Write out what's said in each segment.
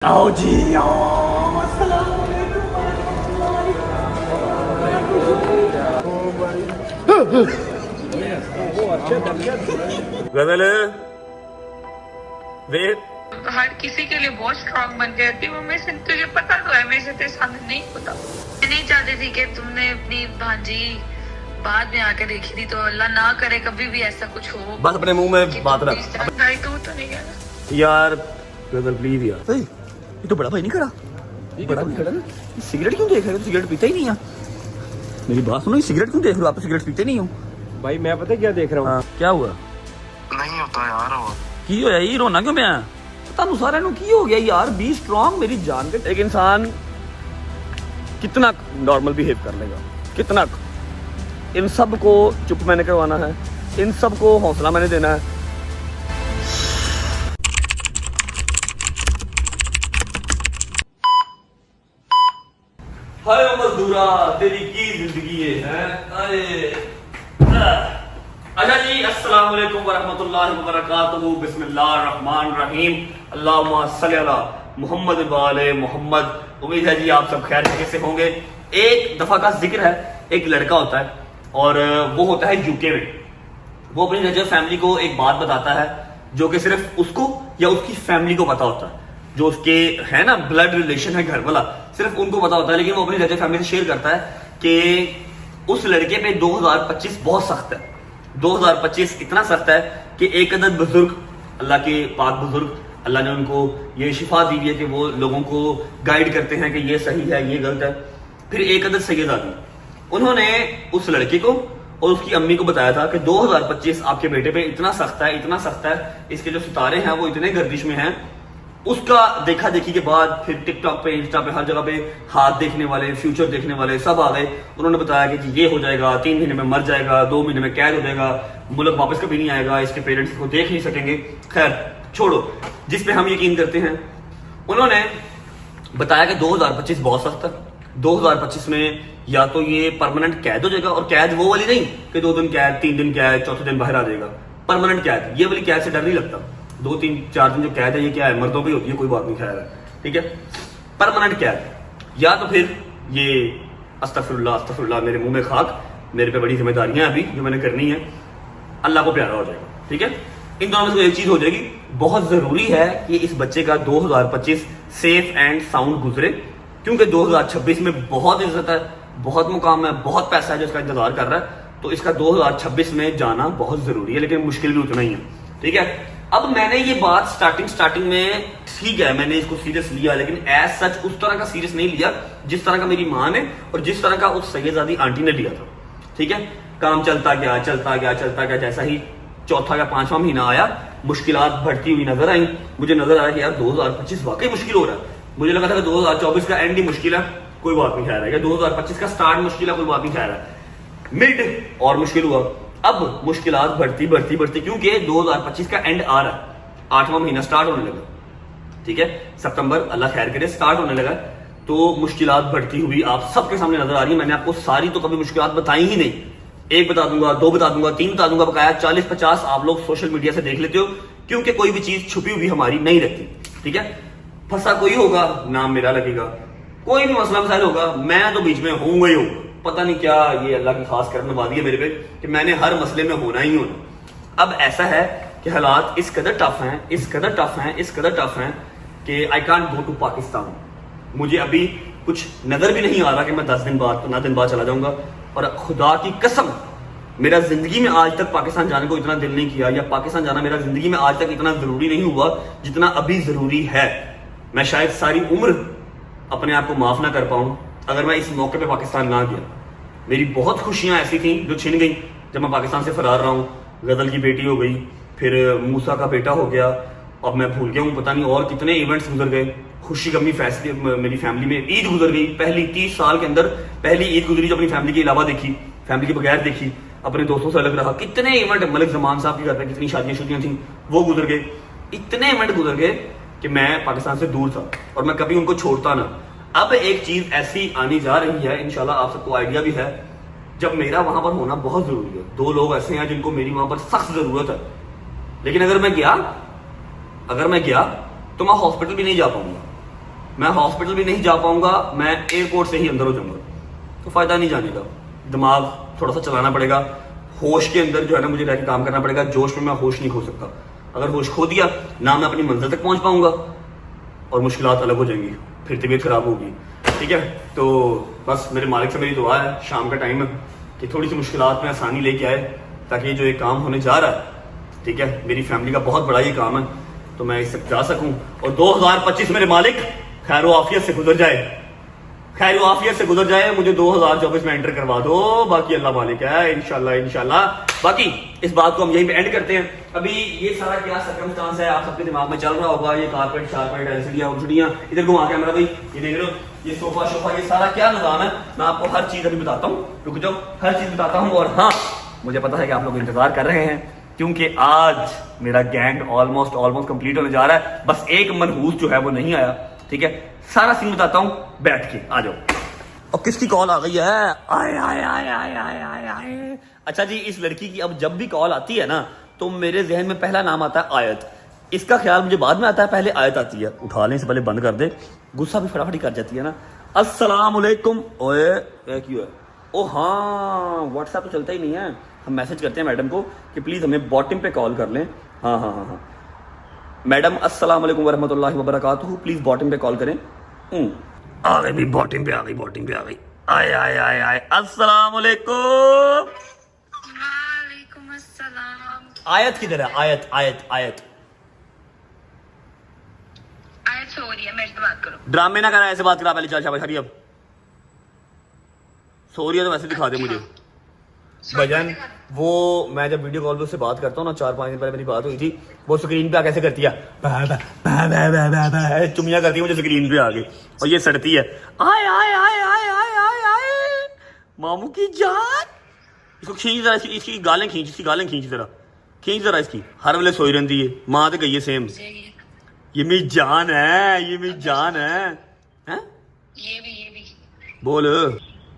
आओ जी आओ। अस्सलाम वालेकुम। गजल वेट हर किसी के लिए बहुत स्ट्रांग बन गया थी वो। मैं तुझे पता तो है, मेरे से तेरे सामने नहीं होता। मैं नहीं चाहती थी कि तुमने अपनी भांजी बाद में आके देखी थी, तो अल्लाह ना करे कभी भी ऐसा कुछ हो। बस अपने मुंह में बात रख भाई तू तो नहीं है ना यार। गजल प्लीज यार। सही, ये तो बड़ा भाई नहीं खड़ा, बड़ा नहीं खड़ा ना। सिगरेट क्यों देख रहे हो? सिगरेट पीता ही नहीं है। मेरी बात सुनो, सिगरेट क्यों देख रहे हो? आप तो सिगरेट पीते नहीं हो। भाई मैं पता क्या देख रहा हूँ। हाँ, क्या हुआ? नहीं होता यार वो। की होया ये रोना क्यों पिया? ਤੁਹਾਨੂੰ ਸਾਰਿਆਂ ਨੂੰ ਕੀ ਹੋ ਗਿਆ यार? बी स्ट्रांग मेरी जान के। एक इंसान कितना नॉर्मल बिहेव कर लेगा, कितना। इन सब को चुप मैंने करवाना है, इन सब को हौसला मैंने देना है। हाय मजदूरा तेरी की जिंदगी है। अच्छा जी, अस्सलाम वालेकुम वरहमतुल्लाहि वबरकातुहू। बिस्मिल्लाहिर्रहमानिर्रहीम। अल्लाहुम्मा सल्ली अला मुहम्मद व आले मुहम्मद। उम्मीद है जी आप सब खैर से होंगे। एक दफा का जिक्र है, एक लड़का होता है और वो होता है यूके में। वो अपनी रजब फैमिली को एक बात बताता है जो कि सिर्फ उसको या उसकी फैमिली को पता होता है। जो उसके है ना ब्लड रिलेशन है, घर वाला, सिर्फ उनको पता होता है। लेकिन वो अपनी रजब फैमिली से शेयर करता है कि उस लड़के पे 2025 बहुत सख्त है। 2025 इतना सख्त है कि एक अदद बुजुर्ग, अल्लाह के पाक बुजुर्ग, अल्लाह ने उनको ये शिफा दी है कि वो लोगों को गाइड करते हैं कि ये सही है, ये गलत है। फिर एक अदद सैयद आदमी, उन्होंने उस लड़के को और उसकी अम्मी को बताया था कि 2025 आपके बेटे पे इतना सख्त है, इतना सख्त है, इसके जो सितारे हैं वो इतने गर्दिश में हैं। उसका देखा देखी के बाद फिर टिकटॉक पे, इंस्टा पे, हर जगह पे हाथ देखने वाले, फ्यूचर देखने वाले सब आ गए। उन्होंने बताया कि जी ये हो जाएगा, 3 महीने में मर जाएगा, 2 महीने में कैद हो जाएगा, मुल्क वापस कभी नहीं आएगा, इसके पेरेंट्स को देख नहीं सकेंगे। खैर छोड़ो, जिस पे हम यकीन करते हैं। उन्होंने बताया कि 2025 बहुत सख्त है। 2025 में या तो ये परमानेंट कैद हो जाएगा, और कैद वो वाली नहीं कि 2 दिन कैद, 3 दिन कैद, चौथे दिन बाहर आ जाएगा। परमानेंट कैद, ये वाली कैद से डर नहीं लगता। 2, 3, 4 दिन जो कैद है ये क्या है, मर्दों की होती है, कोई बात नहीं, खैर है, ठीक है। परमानेंट कैद या तो फिर ये अस्तगफिरुल्लाह अस्तगफिरुल्लाह, मेरे मुंह में खाक, मेरे पे बड़ी जिम्मेदारियां अभी जो मैंने करनी है, अल्लाह को प्यारा हो जाएगा, ठीक है। इन दोनों में से एक चीज हो जाएगी। बहुत जरूरी है कि इस बच्चे का 2025 सेफ एंड साउंड गुजरे, क्योंकि 2026 में बहुत इज्जत है, बहुत मुकाम है, बहुत पैसा है जो इसका इंतजार कर रहा है। तो इसका 2026 में जाना बहुत जरूरी है, लेकिन मुश्किल भी उतना ही है, ठीक है। अब मैंने ये बात स्टार्टिंग में, ठीक है, मैंने इसको सीरियस लिया, लेकिन एज सच उस तरह का सीरियस नहीं लिया जिस तरह का मेरी माँ ने और जिस तरह का उस सैयदादी आंटी ने लिया था, ठीक है। काम चलता गया चलता गया चलता गया। जैसा ही चौथा या 5वां महीना आया, मुश्किलात बढ़ती हुई नजर आई। मुझे नजर आया कि यार 2025 वाकई मुश्किल हो रहा है। मुझे लगा था कि 2024 का एंड ही मुश्किल है, कोई बात नहीं, खैर है। 2025 का स्टार्ट मुश्किल है, कोई बात नहीं, खैर है। मिड और मुश्किल हुआ। अब मुश्किलात बढ़ती बढ़ती बढ़ती, क्योंकि 2025 का एंड आ रहा है, 8वां महीना स्टार्ट होने लगा, ठीक है। सितंबर अल्लाह खैर करे स्टार्ट होने लगा। तो मुश्किलात बढ़ती हुई आप सबके सामने नजर आ रही है। मैंने आपको सारी तो कभी मुश्किलात बताई ही नहीं। 1 बता दूंगा, 2 बता दूंगा, 3 बता दूंगा, बकाया 40-50 आप लोग सोशल मीडिया से देख लेते हो, क्योंकि कोई भी चीज छुपी हुई हमारी नहीं रहती, ठीक है। फंसा कोई होगा, नाम मेरा लगेगा, कोई भी मसला मसाइल होगा, मैं तो बीच में होऊंगा ही होऊंगा। पता नहीं क्या ये अल्लाह की खास करम नवा दी है मेरे पे कि मैंने हर मसले में होना ही होना। अब ऐसा है कि हालात इस कदर टफ हैं, इस कदर टफ हैं, इस कदर टफ हैं कि I can't go to Pakistan. मुझे अभी कुछ नजर भी नहीं आ रहा कि मैं 10 दिन बाद, 15 दिन बाद चला जाऊंगा। और खुदा की कसम, मेरा जिंदगी में आज तक पाकिस्तान जाने को इतना दिल नहीं किया, या पाकिस्तान जाना मेरा जिंदगी में आज तक इतना जरूरी नहीं हुआ जितना अभी जरूरी है। मैं शायद सारी उम्र अपने आप को माफ ना कर पाऊं अगर मैं इस मौके पे पाकिस्तान ना गया। मेरी बहुत खुशियां ऐसी थी जो छिन गई जब मैं पाकिस्तान से फरार रहा हूँ। गजल की बेटी हो गई, फिर मूसा का बेटा हो गया, अब मैं भूल गया हूँ, पता नहीं और कितने इवेंट्स गुजर गए। खुशी गमी फैसले मेरी फैमिली में, ईद गुजर गई, पहली 30 साल के अंदर पहली ईद गुजरी जो अपनी फैमिली के अलावा देखी, फैमिली के बगैर देखी, अपने दोस्तों से अलग रहा। कितने इवेंट, मलिक जमान साहब के घर पे कितनी शादियां थी, वो गुजर गए। इतने इवेंट गुजर गए कि मैं पाकिस्तान से दूर था और मैं कभी उनको छोड़ता ना। अब एक चीज ऐसी आनी जा रही है, इंशाल्लाह आप सबको आइडिया भी है, जब मेरा वहां पर होना बहुत जरूरी है। 2 लोग ऐसे हैं जिनको मेरी वहां पर सख्त जरूरत है, लेकिन अगर मैं गया तो मैं हॉस्पिटल भी नहीं जा पाऊंगा। मैं हॉस्पिटल भी नहीं जा पाऊंगा, मैं एयरपोर्ट से ही अंदर हो जाऊंगा, तो फायदा नहीं जाने का। दिमाग थोड़ा सा चलाना पड़ेगा, होश के अंदर जो है ना मुझे रह के काम करना पड़ेगा। जोश में मैं होश नहीं खो सकता। अगर होश खो दिया ना मैं अपनी मंजिल तक पहुंच पाऊंगा और मुश्किलात अलग हो जाएंगी, फिर तबीयत खराब होगी। ठीक है, तो बस मेरे मालिक से मेरी दुआ है शाम का टाइम है कि थोड़ी सी मुश्किलात में आसानी लेके आए, ताकि जो ये काम होने जा रहा है, ठीक है, मेरी फैमिली का बहुत बड़ा ये काम है, तो मैं इससे जा सकूं और 2025 मेरे मालिक खैर आफियत से गुजर जाए, खैर आफियत से गुजर जाए। मुझे 2024 में एंटर करवा दो, बाकी अल्लाह मालिक है, इंशाल्लाह इंशाल्लाह। बाकी इस बात को हम यहीं पे एंड करते हैं। अभी ये सारा क्या सर्कमस्टांस है आप सबके दिमाग में चल रहा होगा, ये कारपेट शारपेट एलसीडियां उलसीडियां, इधर घुमा कैमरा भाई, ये देख रहे हो, ये सोफा शोफा, ये सारा क्या निजाम है, मैं आपको हर चीज अभी बताता हूँ। रुक जाओ, हर चीज बताता हूँ। और हाँ, मुझे पता है कि आप लोग इंतजार कर रहे हैं, क्योंकि आज मेरा गैंग ऑलमोस्ट कंप्लीट होने जा रहा है। बस एक मनहूस जो है वो नहीं आया। ठीक है, सारा सीन बताता हूँ, बैठ के आ जाओ। और किसकी कॉल आ गई है? आए आए आए आए आए आए आए। अच्छा जी, इस लड़की की अब जब भी कॉल आती है ना, तो मेरे जहन में पहला नाम आता है आयत। इसका ख्याल मुझे बाद में आता है, पहले आयत आती है। उठाने से पहले बंद कर दे, गुस्सा भी फटाफट कर जाती है ना। अस्सलाम वालेकुम। ओए क्यों है? ओ हाँ, व्हाट्सएप तो चलता ही नहीं है। हम मैसेज करते हैं मैडम को कि प्लीज हमें बॉटम पे कॉल कर लें। हाँ हाँ हाँ हाँ, मैडम अस्सलाम वालेकुम वरहमतुल्लाहि वबरकातुहू, प्लीज बॉटम पे कॉल करें। आ गई भी, बॉटम पे आ गई, बॉटम पे आ गई। आए आए आए आए, अस्सलाम वालेकुम। वालेकुम अस्सलाम। आयत किधर है? आयत आयत आयत आयत सो रही है, मेरे से बात करो। ड्रामे ना करा, ऐसे बात करा। पहले चल शाबाश, हरी अब सो रही है तो वैसे दिखा दे मुझे भजन। वो मैं जब वीडियो कॉल पे उससे बात करता हूँ ना, 4-5 दिन पहले मेरी बात हुई थी, वो स्क्रीन पे आके ऐसे करती है, चुमिया करती है मुझे स्क्रीन पे आके, और ये सड़ती है। आए आए आए आए आए आए आए मामू की जान। इसको खींच जरा, इसकी गालें खींच, इसकी गालें खींच जरा, खींच जरा इसकी। हर वेले सोई रहती है, माँ तो गई है सेम। ये मेरी जान है, ये मेरी जान है। हैं? ये भी बोल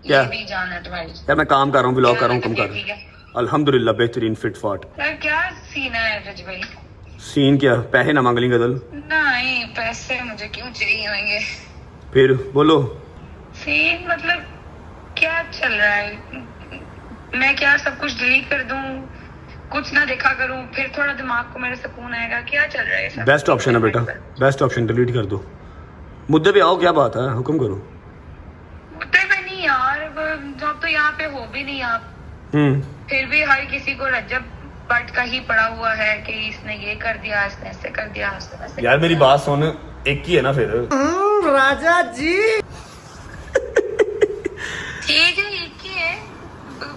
क्या? ये भी जान है तुम्हारी। यार मैं काम कर रहा हूँ, ब्लॉग कर रहा हूँ, कम कर। ठीक है। अल्हम्दुलिल्लाह बेहतरीन फिट फाट। यार क्या सीन है रज भाई? सीन क्या? पैसे ना मांग ली गदल। नहीं, पैसे मुझे क्यों चाहिए होंगे? फिर बोलो। सीन मतलब क्या चल रहा है? मैं क्या सब कुछ डिलीट कर दूं, कुछ ना देखा करूं, फिर थोड़ा दिमाग को मेरे सुकून आएगा? क्या चल रहा है सब? बेस्ट ऑप्शन है बेटा, बेस्ट ऑप्शन, डिलीट कर दो। मुद्दे पे आओ, क्या बात है, हुक्म करो। मुद्दे पे नहीं यार, जब तो यहाँ पे हो भी नहीं आप, फिर भी हर किसी को रजब बट का ही पड़ा हुआ है कि इसने ये कर दिया, इसने ऐसे कर दिया, इसने वैसे। यार मेरी बात सुन, एक ही है ना फिर। राजा जी ठीक है, एक ही है,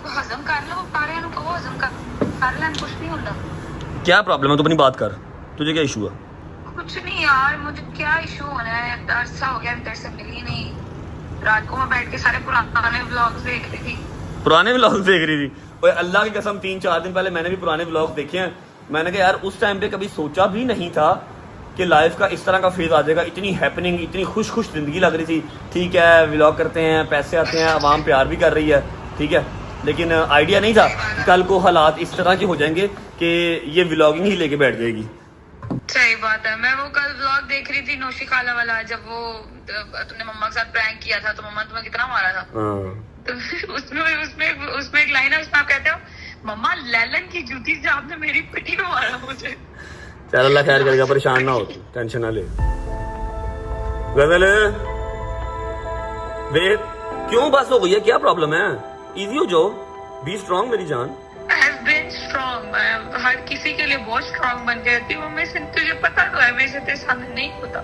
हजम कर लो, सारे को हजम कर लें, कुछ नहीं होता। क्या प्रॉब्लम है? तू अपनी बात कर, तुझे क्या इशू है? कुछ नहीं यार, मुझे क्या इशू होना है, अरसा हो गया तेरे से मिली नहीं। रात को मैं बैठ के सारे पुराने व्लॉग्स देख रही थी। पुराने व्लॉग देख रही थी? ओए अल्लाह की कसम, 3-4 दिन पहले मैंने भी पुराने व्लॉग देखे हैं। मैंने कहा यार उस टाइम पे कभी सोचा भी नहीं था कि लाइफ का इस तरह का फेज आ जाएगा। इतनी हैपनिंग, इतनी खुश खुश जिंदगी लग रही थी। ठीक है, व्लॉग करते हैं, पैसे आते हैं, आवाम प्यार भी कर रही है, ठीक है, लेकिन आइडिया नहीं था कल को हालात इस तरह के हो जाएंगे कि ये व्लॉगिंग ही लेके बैठ जाएगी। सही बात है। मैं वो कल व्लॉग देख रही थी नौशी खाला वाला, जब वो तुमने मम्मा के साथ प्रैंक किया था, तो मम्मा तुम्हें कितना मारा था। तो उसमें एक लाइन है, उसमें आप कहते हो, मम्मा लैलन की जूती से आपने मेरी पिटी में मारा मुझे। चल अल्लाह खैर करेगा, परेशान ना हो, टेंशन ना ले। गजल वे क्यों बस हो गई है, क्या प्रॉब्लम है? इजी हो जाओ, बी स्ट्रांग मेरी जान। I have been strong, मैं हर किसी के लिए बहुत स्ट्रांग बन गई थी। वो मेरे से, तुझे पता तो है, मेरे से तेरे सामने नहीं होता।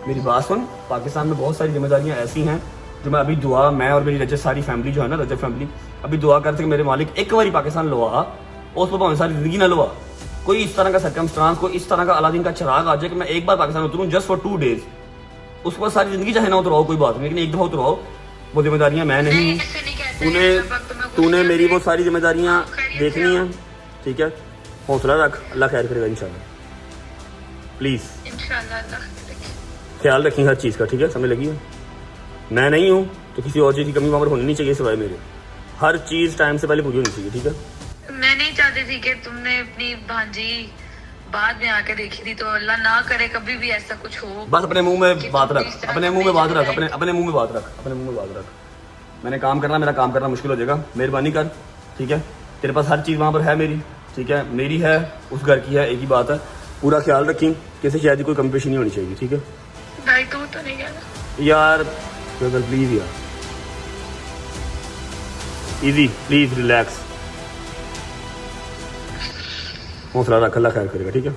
मेरी बात सुन, पाकिस्तान में बहुत सारी जिम्मेदारियां ऐसी हैं जो मैं अभी दुआ, मैं और मेरी रजत सारी फैमिली जो है ना, रजत फैमिली अभी दुआ करते कि मेरे मालिक एक बारी पाकिस्तान लवा, उस पर भावे सारी जिंदगी ना लवा। कोई इस तरह का सर्कमस्टांस, कोई इस तरह का अलादीन का चिराग आ जाए कि मैं एक बार पाकिस्तान उतरूं जस्ट फॉर 2 days, उस पर सारी जिंदगी चाहे ना उतराओ, कोई बात नहीं, लेकिन एक दफा उतराओ। वो जिम्मेदारियां मैं नहीं, तूने मेरी वो सारी जिम्मेदारियां देखनी है, ठीक है? हौसला रख, अल्लाह खैर करेगा इंशाल्लाह। प्लीज इंशाल्लाह ख्याल रखी हर चीज़ का, ठीक है? समझ लगी है? मैं नहीं हूँ तो किसी और चीज़ की कमी वहाँ पर होनी नहीं चाहिए सिवाय मेरे। हर चीज़ टाइम से पहले पूरी होनी चाहिए, ठीक है? मैं नहीं चाहती थी कि तुमने अपनी भांजी बाद में आके देखी थी, तो अल्लाह ना करे कभी भी ऐसा कुछ हो। बस अपने मुंह में कि बात तुम रख, इस तरह अपने का मुंह में बात रख, भेज अपने मुंह में बात रख, अपने मुंह में बात रख। मैंने काम करना, मेरा काम करना मुश्किल हो जाएगा, मेहरबानी कर, ठीक है। तेरे पास हर चीज़ वहाँ पर है मेरी, ठीक है, मेरी है, उस घर की है, एक ही बात है। पूरा ख्याल रखी, किसी शायद कोई कमी पेशी नहीं होनी चाहिए, ठीक है भाई। तू तो नहीं कहना यार, प्लीज यार, इजी, प्लीज रिलैक्स, हौसला रख, अल्लाह खैर करेगा, ठीक है।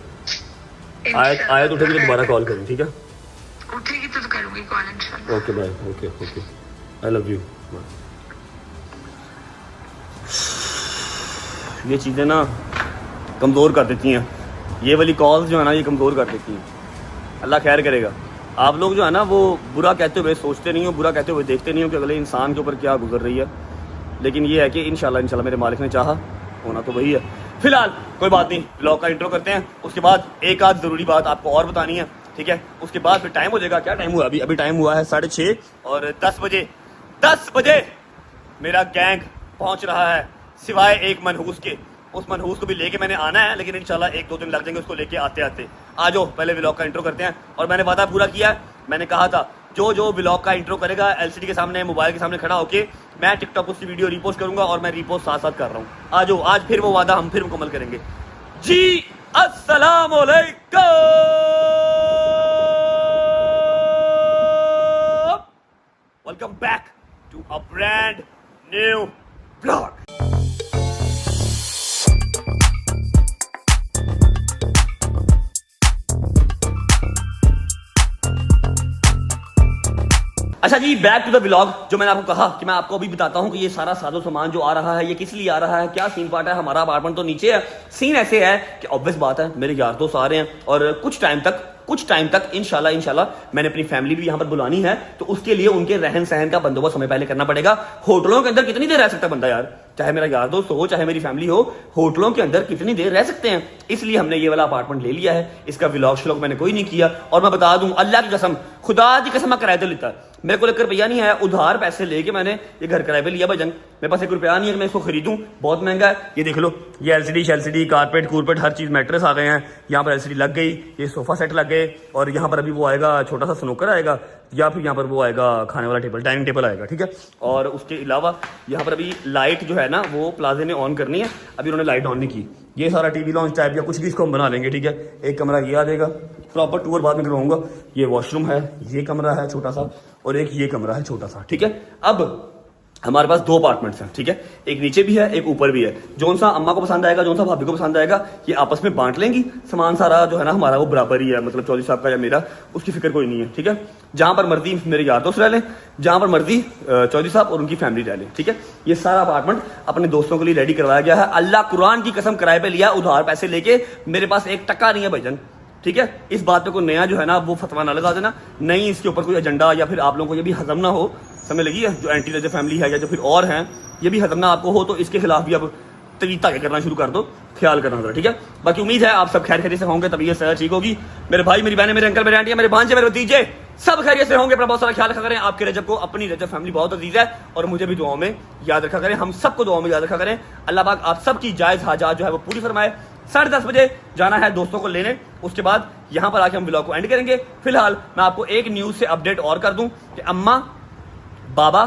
आयत उठेगी तो दोबारा कॉल करें, ठीक है। उठेगी तो करूंगी कॉल इंशाल्लाह। Okay bye, okay okay, I love you. ये चीज़ें ना कमज़ोर कर देती हैं, ये वाली कॉल्स जो है ना ये कमज़ोर कर देती हैं। अल्लाह खैर करेगा। आप लोग जो है ना वो बुरा कहते हुए सोचते नहीं हो, बुरा कहते हुए देखते नहीं हो कि अगले इंसान के ऊपर क्या गुजर रही है, लेकिन ये है कि इंशाल्लाह मेरे मालिक ने चाहा, होना तो वही है। फिलहाल कोई बात नहीं, व्लॉग का इंट्रो करते हैं, उसके बाद एक आध ज़रूरी बात आपको और बतानी है, ठीक है। उसके बाद फिर टाइम हो जाएगा, क्या टाइम हुआ अभी टाइम हुआ है 6:30 और 10 बजे मेरा गैंग पहुंच रहा है, सिवाय एक मनहूस के। उस मनहूस को भी लेके मैंने आना है, लेकिन इंशाल्लाह 1-2 दिन लग जाएंगे उसको लेके आते आते। आ जाओ पहले व्लॉग का इंट्रो करते हैं। और मैंने वादा पूरा किया है, मैंने कहा था जो व्लॉग का इंट्रो करेगा एलसीडी के सामने, मोबाइल के सामने खड़ा होके, मैं टिकटॉक उसकी वीडियो रीपोस्ट करूंगा, और मैं रीपोस्ट साथ कर रहा हूँ। आ जाओ, आज फिर वो वादा हम फिर मुकम्मल करेंगे जी। अस्सलाम वालेकुम, welcome back to a brand new vlog. अच्छा जी, बैक टू द व्लॉग। जो मैंने आपको कहा कि मैं आपको अभी बताता हूं कि ये सारा साजो सामान जो आ रहा है ये किस लिए आ रहा है, क्या सीन पार्ट है। हमारा अपार्टमेंट तो नीचे है, सीन ऐसे है कि ऑब्वियस बात है मेरे यार दोस्त आ रहे हैं, और कुछ टाइम तक इंशाल्लाह मैंने अपनी फैमिली भी यहाँ पर बुलानी है, तो उसके लिए उनके रहन सहन का बंदोबस्त हमें पहले करना पड़ेगा। होटलों के अंदर कितनी देर रह सकता है बंदा यार, चाहे मेरा यार दोस्त हो चाहे मेरी फैमिली हो, होटलों के अंदर कितनी देर रह सकते हैं। इसलिए हमने ये वाला अपार्टमेंट ले लिया है। इसका व्लॉग श्लॉग मैंने कोई नहीं किया, और मैं बता दूं अल्लाह की कसम, खुदा की कसम, मैं किराए पे लेता, मेरे को 1 रुपया नहीं आया, उधार पैसे लेके मैंने ये घर किराए पे लिया भाईजान। मेरे पास 1 रुपया नहीं है, मैं इसको खरीदूं, बहुत महंगा है। ये देख लो, ये एलसीडी कारपेट हर चीज, मैट्रेस आ गए हैं, यहाँ पर एलसीडी लग गई, ये सोफा सेट लग गए, और यहाँ पर अभी वो आएगा छोटा सा स्नूकर आएगा, या फिर यहाँ पर वो आएगा खाने वाला टेबल, डाइनिंग टेबल आएगा, ठीक है। और उसके अलावा यहाँ पर अभी लाइट जो है ना वो प्लाजे ने ऑन करनी है, अभी उन्होंने लाइट ऑन नहीं की। ये सारा टीवी लॉन्च टाइप या कुछ भी इसको हम बना लेंगे, ठीक है। एक कमरा ये आ जाएगा, प्रॉपर टूर बाद में करवाऊंगा। ये वॉशरूम है, ये कमरा है छोटा सा, और एक ये कमरा है छोटा सा, ठीक है। अब हमारे पास 2 अपार्टमेंट्स हैं, ठीक है, एक नीचे भी है एक ऊपर भी है। जौन सा अम्मा को पसंद आएगा, जौन सा भाभी को पसंद आएगा, ये आपस में बांट लेंगी। सामान सारा जो है ना हमारा वो बराबर ही है, मतलब चौधरी साहब का या मेरा, उसकी फिक्र कोई नहीं है, ठीक है। जहां पर मर्जी मेरे यार दोस्त रह लें, जहां पर मर्जी चौधरी साहब और उनकी फैमिली रह लें, ठीक है। ये सारा अपार्टमेंट अपने दोस्तों के लिए रेडी करवाया गया है। अल्लाह कुरान की कसम किराए पे लिया, उधार पैसे लेके, मेरे पास 1 टका नहीं है भाईजान, ठीक है। इस बात पे कोई नया जो है ना वो फतवा ना लगा देना, नहीं इसके ऊपर कोई एजेंडा, या फिर आप लोगों को ये भी हजम ना हो, समझ लगी है, जो एंटी रजब फैमिली है या जो फिर और हैं, ये भी हजम ना आपको हो, तो इसके खिलाफ भी अब तरीका करना शुरू कर दो, ख्याल करना होगा, ठीक है। बाकी उम्मीद है आप सब खैर खैरियत से होंगे, तभी ये सेहत ठीक होगी। मेरे भाई, मेरी बहनें, मेरे अंकल, मेरे आंटी, मेरे भांजे, मेरे भतीजे सब खैरियत से होंगे। अपना बहुत सारा ख्याल रखा करें। आपके रजब को, अपनी रजब फैमिली बहुत अजीज है, और मुझे भी दुआओं में याद रखा करें, हम सबको दुआओं में याद रखा करें। अल्लाह पाक आप सबकी जायज़ हाजात जो है वो पूरी फरमाए। 10:30 बजे जाना है दोस्तों को लेने, उसके बाद यहाँ पर आके हम व्लॉग को एंड करेंगे। फिलहाल मैं आपको एक न्यूज़ से अपडेट और कर दूं कि अम्मा, बाबा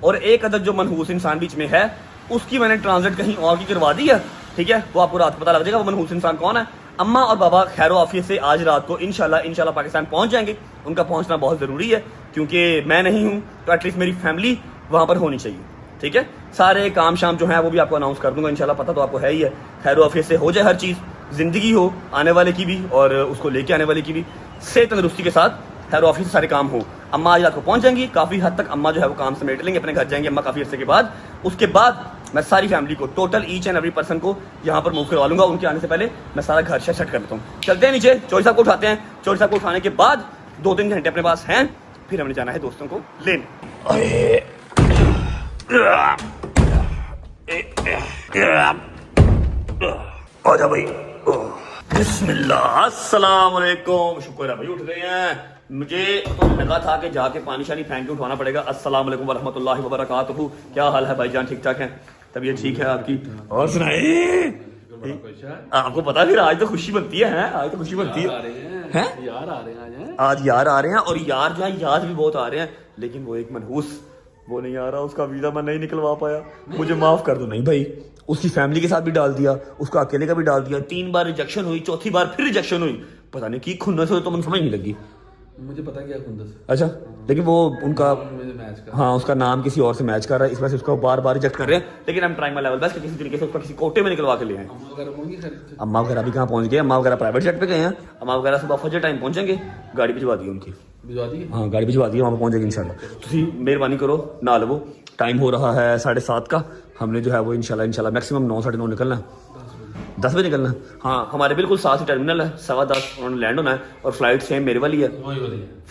और एक अदद जो मनहूस इंसान बीच में है, उसकी मैंने ट्रांसलेट कहीं और की करवा दी है, ठीक है। वो आपको रात को पता लग जाएगा वो मनहूस इंसान कौन है। अम्मा और बाबा खैर आफियत से आज रात को इंशाल्लाह पाकिस्तान पहुंच जाएंगे। उनका पहुंचना बहुत ज़रूरी है, क्योंकि मैं नहीं हूं तो एटलीस्ट मेरी फैमिली वहां पर होनी चाहिए, ठीक है। सारे काम शाम जो है वो भी आपको अनाउंस कर दूंगा इंशाल्लाह, पता तो आपको है ही है। खैर आफियत से हो जाए हर चीज़, जिंदगी हो आने वाले की भी और उसको लेके आने वाले की भी, से तंदुरुस्ती के साथ खैर ऑफिस से सारे काम हो। अम्मा आज रात को पहुंच जाएंगी, काफ़ी हद तक अम्मा जो है वो काम समेट लेंगे, अपने घर जाएंगे अम्मा काफ़ी अर्से के बाद। उसके बाद मैं सारी फैमिली को, total each and every person को यहाँ पर मूव करवा लूंगा। उनके आने से पहले मैं सारा घर से सेट कर देता हूँ। चलते हैं नीचे, चौधरी साहब को उठाते हैं। चौधरी साहब को उठाने के बाद 2-3 घंटे अपने पास हैं, फिर हमने जाना है दोस्तों को लेने। आजा भाई, बिस्मिल्लाह, अस्सलाम वालेकुम। शुक्र है भाई उठ गए हैं। मुझे तो लगा था कि जाके पानी शानी फेंक के उठाना पड़ेगा। अस्सलाम वालेकुम वरहमतुल्लाहि वबरकातुहू। क्या हाल है भाईजान, ठीक ठाक हैं? तबीयत ठीक है आपकी? और सुनाइए। आपको पता है फिर आज तो खुशी बनती है हैं? आज तो खुशी बनती है हैं? यार आ रहे हैं आज यार आ रहे हैं और यार जो है याद भी बहुत आ रहे हैं, लेकिन वो एक मनहूस वो नहीं आ रहा, उसका वीजा मैं नहीं निकलवा पाया, मुझे माफ कर दो। नहीं भाई, उसकी फैमिली के साथ भी डाल दिया, उसका अकेले का भी डाल दिया, 3 बार रिजेक्शन हुई, चौथी बार फिर रिजेक्शन हुई, पता नहीं की खुन्नस हो तो मुझे समझ नहीं लगी। मुझे पता क्या खुंदस अच्छा, लेकिन वो उनका मैच का हाँ उसका नाम किसी और से मैच कर रहा है, इस वजह से उसको बार बार रिजेक्ट कर रहे हैं, लेकिन हम ट्राइंग माय लेवल बेस्ट किसी तरीके से उसका किसी कोटे में निकलवा के ले आए। अम्मा वगैरह भी कहाँ पहुंच गए, अम्मा वगैरह प्राइवेट जेट पे गए हैं, अम्मा वगैरह सुबह फजर टाइम पहुंचेंगे, गाड़ी भिजवा दी उनकी, हाँ गाड़ी भिजवा दी, वहाँ पर पहुंचेगी इंशाल्लाह। तुम मेहरबानी करो ना लो, टाइम हो रहा है 7:30 का, हमने जो है वो इंशाल्लाह मैक्सिमम 9 साढ़े 9 निकलना है, 10 बजे निकलना है। हाँ हमारे बिल्कुल साथ ही टर्मिनल है, 10:15 उन्होंने लैंड होना है और फ्लाइट सेम मेरे वाली है,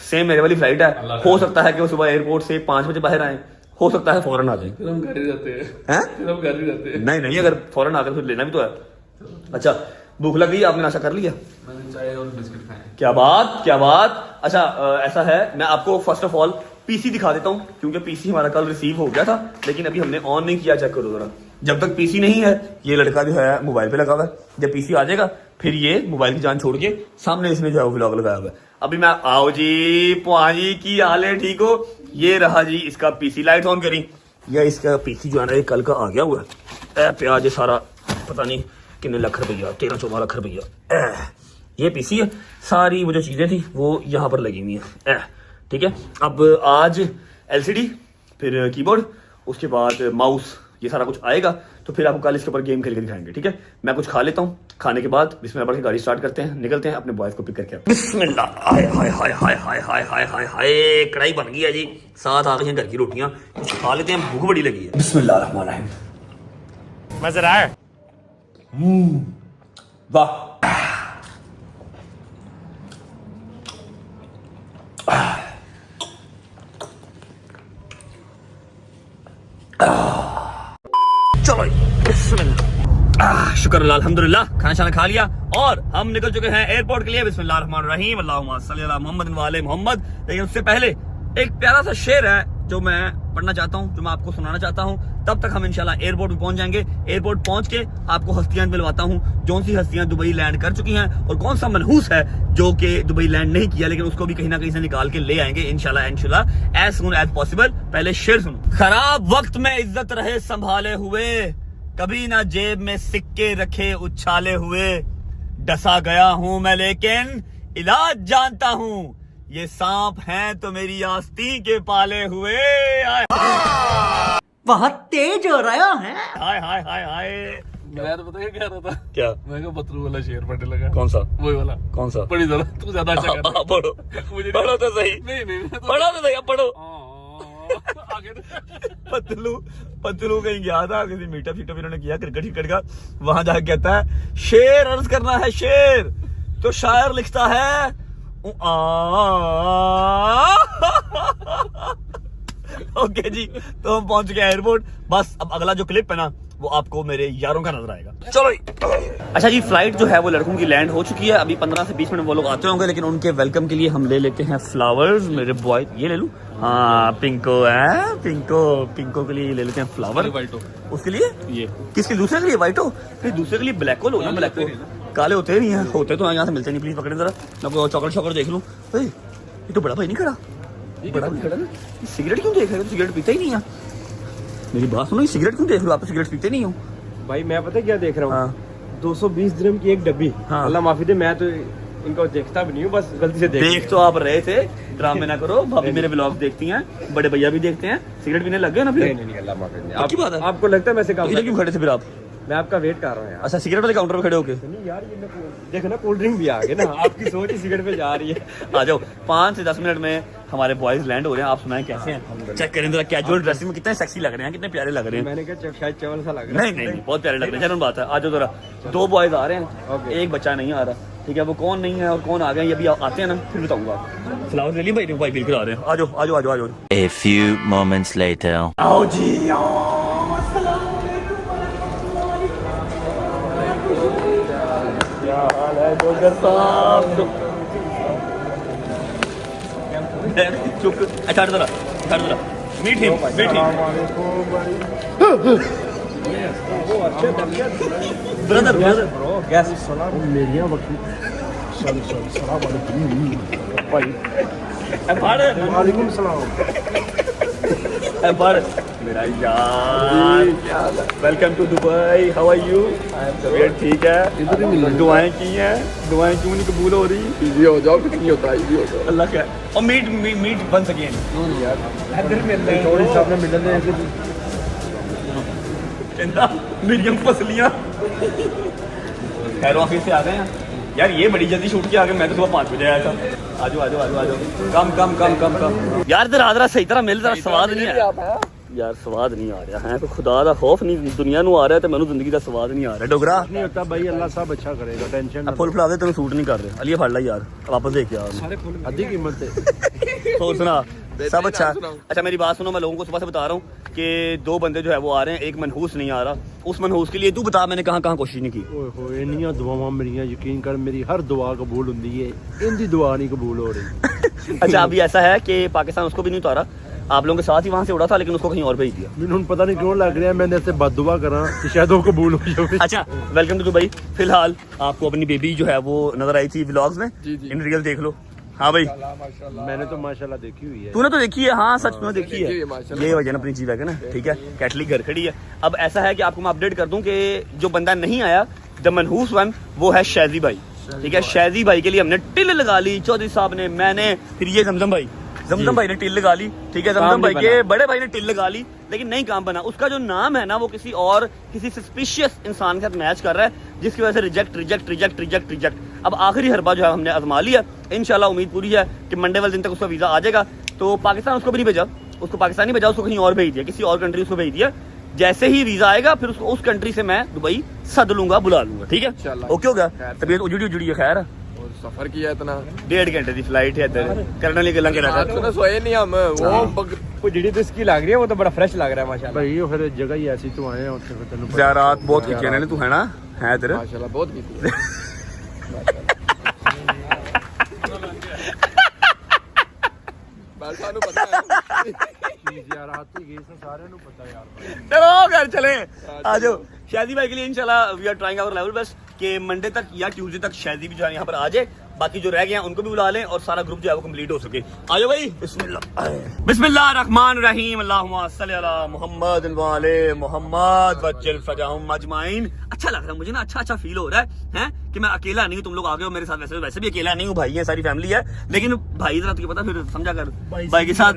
सेम मेरे वाली फ्लाइट है। हो सकता है कि वो सुबह एयरपोर्ट से 5 बजे बाहर आए, हो सकता है फौरन आ जाए। फिर हम घर ही रहते हैं, हैं? फिर हम घर ही रहते हैं। नहीं अगर फौरन आकर फिर लेना भी तो है। अच्छा भूख लग गई, आपने नाश्ता कर लिया? मैंने चाय और बिस्किट खाए। क्या बात क्या बात। अच्छा ऐसा है, मैं आपको फर्स्ट ऑफ ऑल पीसी दिखा देता हूँ, क्योंकि पीसी हमारा कल रिसीव हो गया था लेकिन अभी हमने ऑन नहीं किया, चेक करो जरा। जब तक पीसी नहीं है ये लड़का जो है मोबाइल पे लगा हुआ है, जब पीसी आ जाएगा फिर ये मोबाइल की जान छोड़ के सामने इसमें जो है व्लॉग लगाया हुआ है। अभी मैं आओ जी पुआजी की हाल है, ठीक हो? ये रहा जी इसका पीसी, लाइट ऑन करी, या इसका पीसी जो है ना ये कल का आ गया हुआ है। प्याज ये सारा पता नहीं कितने लाख रुपया, 13-14 लाख रुपया ये पीसी है। सारी वो जो चीजें थी वो यहाँ पर लगी हुई है, ठीक है। अब आज एलसीडी, फिर कीबोर्ड, उसके बाद माउस, ये सारा कुछ आएगा, तो फिर आपको कल इसके ऊपर गेम खेल के दिखाएंगे, ठीक है। मैं कुछ खा लेता हूँ, खाने के बाद बिस्मिल्लाह पढ़ के गाड़ी स्टार्ट करते हैं, निकलते हैं अपने बॉयज को पिक करके। बिस्मिल्लाह, हाय हाय हाय हाय हाय हाय हाय हाय हाय, कढ़ाई बन गई है जी, साथ आ गई हैं घर की रोटियां, कुछ खा लेते हैं, भूख बड़ी लगी है। बिस्मिल्लाह रहमान रहीम, मजा आया, वाह। चलो शुक्र अल्लाह अल्हम्दुलिल्लाह, खाना शाना खा लिया और हम निकल चुके हैं एयरपोर्ट के लिए। बिस्मिल्लाह रहमान रहीम, अल्लाहुम्मा सल्ली अला मुहम्मद व आले मोहम्मद। लेकिन उससे पहले एक प्यारा सा शेर है जो मैं पढ़ना चाहता हूँ, जो मैं आपको सुनाना चाहता हूँ। तब तक हम इंशाल्लाह एयरपोर्ट पे पहुंच जाएंगे। एयरपोर्ट पहुंच के आपको हस्तियां मिलवाता हूँ, जो सी हस्तियां दुबई लैंड कर चुकी हैं और कौन सा मनहूस है जो कि दुबई लैंड नहीं किया, लेकिन उसको भी कहीं ना कहीं से निकाल के ले आएंगे इंशाल्लाह एज सून एज पॉसिबल। पहले शेर सुनो। खराब वक्त में इज्जत रहे संभाले हुए, कभी ना जेब में सिक्के रखे उछाले हुए, डसा गया हूं मैं लेकिन इलाज जानता हूं, ये सांप हैं तो मेरी आस्तीन के पाले हुए। बहुत तेज हो रहा है। हाय हाय हाय हाय। मैं तो पता क्या कह रहा था, क्या? मैं को बतरू वाला शेर पढ़ने लगा। कौन सा? वही वाला। कौन सा? पढ़ी जरा, तू ज्यादा अच्छा कर रहा है। पढ़ो मुझे पढ़ो तो सही। नहीं पढ़ो तो सही, अब पढ़ो। आगे पतलू कहीं गया था, किसी मीटअप शीटअप इन्होंने किया क्रिकेट का, वहां जाके कहता है शेर अर्ज करना है शेर, तो शायर लिखता है ओके जी, तो हम पहुंच गए एयरपोर्ट। बस अब अगला जो क्लिप है ना वो आपको मेरे यारों का नजर आएगा। चलो। अच्छा जी, फ्लाइट जो है वो लड़कों की लैंड हो चुकी है, अभी 15 से 20 मिनट वो लोग आते होंगे, लेकिन उनके वेलकम के लिए हम ले लेते हैं फ्लावर्स। मेरे बॉय ये ले लूं, हाँ पिंको है, पिंको के लिए ले लेते हैं फ्लावर। उसके लिए ये किसके? दूसरे के लिए वाइटो, फिर दूसरे के लिए ब्लैको लो ना। ब्लैको काले होते नहीं है, होते तो यहाँ से मिलते नहीं। प्लीज पकड़े जरा, मैं चॉकलेट देख लूँ। ये तो बड़ा भाई नहीं खड़ा, बड़ा नहीं खड़ा ना। सिगरेट क्यों देख रहे हो? सिगरेट पीता ही नहीं है। मेरी बात सुनो, सिगरेट क्यों देख रहे हो? आप तो सिगरेट पीते नहीं हो। भाई मैं पता क्या देख रहा हूँ, हाँ। 220 दिरहम की एक डब्बी। हाँ। अल्लाह माफी दे, मैं तो इनको देखता भी नहीं हूँ, बस गलती से देख तो आप रहे थे, ड्रामे ना करो। भाभी मेरे ब्लॉग देखती हैं, बड़े भैया भी देखते हैं, सिगरेट पीने लग गए ना फिर। नहीं अल्लाह माफी दे। आपकी बात है। आपको लगता है मैं से काम इधर क्यों खड़े थे फिर आप? मैं आपका वेट कर रहा हूँ यार। अच्छा, सिगरेट वाले काउंटर पे खड़े होके। नहीं यार, ये देखो ना, कोल्ड ड्रिंक भी आ गए ना। आपकी सोच ही सिगरेट पे जा रही है। आ जाओ, 5 से 10 मिनट में हमारे बॉयज लैंड हो रहे हैं। आप सुनाएं कैसे हैं? चेक करें जरा, कैजुअल ड्रेसिंग में कितने सेक्सी लग रहे हैं, कितने प्यारे लग रहे हैं। मैंने कहा शायद चावल सा लग रहा है। नहीं, बहुत प्यारे लग रहे हैं। चलो बात है, आ जाओ जरा। 2 बॉयज आ रहे हैं, एक बच्चा नहीं आ रहा, ठीक है। वो कौन नहीं है और कौन आ गए, ये भी आते हैं ना फिर बताऊंगा। फ्लावर ले लिए भाई बिल कर आ रहे हैं। आ जाओ। A few moments later. आओ जी, आओ। क्या हाल है जोगर साहब? चुप, अच्छा जरा मीठी। ब्रदर ब्रदर गैस सलाम मेरियां वकील सलाम भाई वालेकुम सलाम मेरा यार welcome to Dubai, how are you? तबीयत ठीक है? दुआएं की हैं, दुआएं क्यों नहीं कबूल हो रही? इजी हो जाओ, कुछ नहीं होता, इजी हो जाओ। अल्लाह का और मीट वंस अगेन इधर मिल रहे हैं थोड़ी साहब ने मिलने ऐसे कहना मेरी फसलियां खैर ऑफिस से आ गए हैं यार, ये बड़ी जल्दी शूट किया आ गए। मैं तो सुबह 5 बजे आया था। आजो आजो आजो आजो कम यार इधर आदरा सही तरह मिल, जरा स्वाद नहीं आया यार, स्वाद नहीं आ रहा है। तो खुदा दा खौफ नहीं दुनिया नु आ रहा है तो मैनू जिंदगी दा स्वाद नहीं आ रहा। डोगरा नहीं होता भाई, अल्लाह सब अच्छा करेगा, टेंशन फुल फुला दे, तेन सूट नहीं कर रहे। अलिए फड़ ला यार, वापस देख के आ आधी कीमत से। और सुना सब अच्छा। अच्छा मेरी बात सुनो, मैं लोगों को सुबह से बता रहा हूँ कि 2 बंदे जो है वो आ रहे हैं, एक मनहूस नहीं आ रहा। उस मनहूस के लिए तू बता मैंने कहाँ कोशिश नहीं की। ओए होए इन्नियां दुआवां मेरियां, यकीन कर मेरी हर दुआ कबूल हुंदी है, इनदी दुआ नहीं कबूल हो रही। अच्छा अभी ऐसा है कि पाकिस्तान उसको भी नहीं उतारा, आप लोगों के साथ ही वहाँ से उड़ा था, लेकिन उसको कहीं और भेज दिया। मैंने पता नहीं क्यों लग रहा है मैंने ऐसे बददुआ करा कि शायद वो कबूल हो जाए। अच्छा वेलकम टू दुबई। फिलहाल आपको अपनी बेबी जो है वो नजर आई थी व्लॉग्स में, इन रियल देख लो। हाँ भाई मैंने तो माशाल्लाह देखी हुई है। तूने तो देखी है? हाँ सच में देखी है। ये वजह अपनी जी वैगन है, ठीक है, कैटलिक घर खड़ी है। अब ऐसा है कि आपको मैं अपडेट कर दूं कि जो बंदा नहीं आया द मनहूस वन वो है शैजी भाई, ठीक है। शैजी भाई के लिए हमने टिल लगा ली, चौधरी साहब ने, मैंने, फिर ये जमजम भाई ने टिल लगा ली, ठीक है। जमजम भाई के बड़े भाई ने टिल लगा ली, लेकिन नहीं काम बना। उसका जो नाम है ना वो किसी सस्पिशियस इंसान के साथ मैच कर रहा है, जिसकी वजह से रिजेक्ट। अब आखिरी हरबा जो है हमने आजमा लिया। इंशाल्लाह उम्मीद पूरी है कि मंडे वाले दिन तक उसका वीजा आ जाएगा। तो पाकिस्तान उसको भी नहीं भेजा, उसको पाकिस्तान नहीं भेजा, उसको कहीं और भेज दिया, किसी और कंट्री उसको भेज दिया। जैसे ही वीजा आएगा फिर उसको उस कंट्री से मैं दुबई सद लूंगा, बुला लूंगा, ठीक है। ओके हो गया? तबीयत उजड़ी है खैर। सफर किया इतना 1.5 घंटे की फ्लाइट है इधर करने लगे लंगे रखा। सोए नहीं हम वो जिड़ी तो इसकी लग रही है, वो तो बड़ा फ्रेश लग रहा है माशाल्लाह भाई ये फिर जगह ही ऐसी तो आए हैं उत्थे फिर तन्नू ज़ियारत बहुत खींचे ने तू है ना, है तेरे माशाल्लाह बहुत की बस सानू पता है यार आती गई से सारे नु पता यार। चलो घर चले आ जाओ। शादी भाई के लिए इंशाल्लाह we are trying our level best कि मंडे तक या ट्यूसडे तक शादी भी जो है यहाँ पर आ जाए। बाकी जो रह गए हैं उनको भी बुला लें और सारा ग्रुप जो है वो कंप्लीट हो सके। आ जाओ भाई। बिस्मिल्लाह रहमान रहीम, अल्लाहुम्मा सल्ली अला मुहम्मद वाले मुहम्मद वज्जल फजाहुम अजमाइन। अच्छा लग रहा है मुझे ना, अच्छा फील हो रहा है कि मैं अकेला नहीं हूँ, तुम लोग आ गए हो मेरे साथ। वैसे भी अकेला नहीं हूँ, भाई है, सारी फैमिली है। लेकिन भाई जरा तुझे पता फिर समझा कर भाई के साथ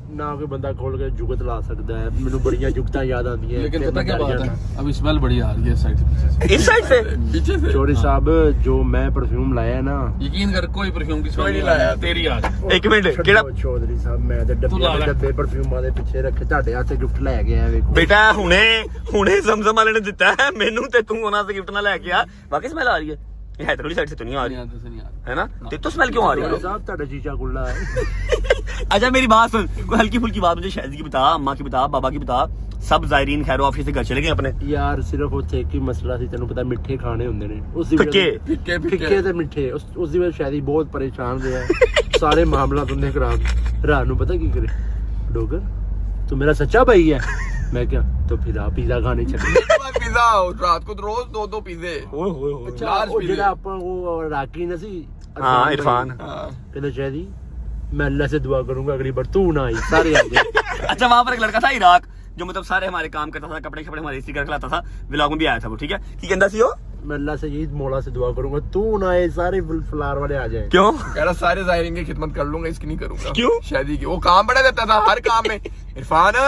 ना कोई बंदा खोल के जुगत ला सकता है। मैंने बड़ियां जुगतां याद आती हैं। लेकिन पता क्या बात है, अब स्मेल बड़ी आ रही है साइड से, इस साइड से पीछे से। चौधरी साहब जो मैं परफ्यूम लाया ना, यकीन कर कोई परफ्यूम की स्मेल नहीं लाया, तेरी आ गई। एक मिनट केड़ा चौधरी साहब मैं ते डब्बे परफ्यूमाਂ ਦੇ ਪਿੱਛੇ ਰੱਖੇ ਤੁਹਾਡੇ ਵਾਸਤੇ ਗਿਫਟ ਲੈ ਕੇ ਆਇਆ ਵੇਖੋ। बेटा हुणे जमजम वाले ने दिता है मेनू ते तू उन्हां से गिफ्ट ना लेके आ। वाकई स्मेल आ रही है, ये हैदरली साइड से तो नहीं आ रही है ना, ते तो स्मेल क्यों आ रही है? साहब ਤੁਹਾਡਾ जीजा गुल्ला है। अच्छा मेरी बात सुन, कोई हल्की फुल्की बात मुझे शादी की बता, अम्मा की बता, बाबा की बता। सब जायरीन खैर ऑफिस से घर चले गए अपने यार। सिर्फ ਉੱਥੇ ਇੱਕ ਹੀ ਮਸਲਾ ਸੀ, ਤੈਨੂੰ ਪਤਾ ਮਿੱਠੇ ਖਾਣੇ ਹੁੰਦੇ ਨੇ ਉਸ ਦੀ ਫਿੱਕੇ ਤੇ ਮਿੱਠੇ। ਉਸ ਦੀ ਵਜ੍ਹਾ ਸ਼ਾਇਦ ਬਹੁਤ ਪਰੇਸ਼ਾਨ ਰਿਹਾ ਸਾਰੇ ਮਾਮਲਾ तुमने खराब। रात ਨੂੰ पता की करे, डोगर तू मेरा सच्चा भाई है। मैं क्या तो फिर आप पिज़्ज़ा खाने चले। पिज़्ज़ा रात को रोज 2 पिज़्ज़े। अच्छा ਉਹ ਜਿਹੜਾ ਆਪਾਂ ਉਹ ਰਾਕੀ ਨਾ ਸੀ, हाँ इरफान कहना शायद मैं अल्लाह से दुआ करूंगा अगली बार तू ना आई, सारे आ गए। अच्छा वहां पर एक लड़का था इराक, जो मतलब सारे हमारे काम करता था, कपड़े हमारे इस्त्री करके लाता था, व्लॉग में भी आया था वो, ठीक है। की कहता सी हो मैं अल्लाह से यही मौला से दुआ करूंगा तू ना आए, सारे फ्लावर वाले आ जाए। क्यों? कह रहा सारे जायरीन की खिदमत कर लूंगा, इसकी नहीं करूंगा। क्यों? शादी की वो काम बड़ा देता था हर काम में। इरफान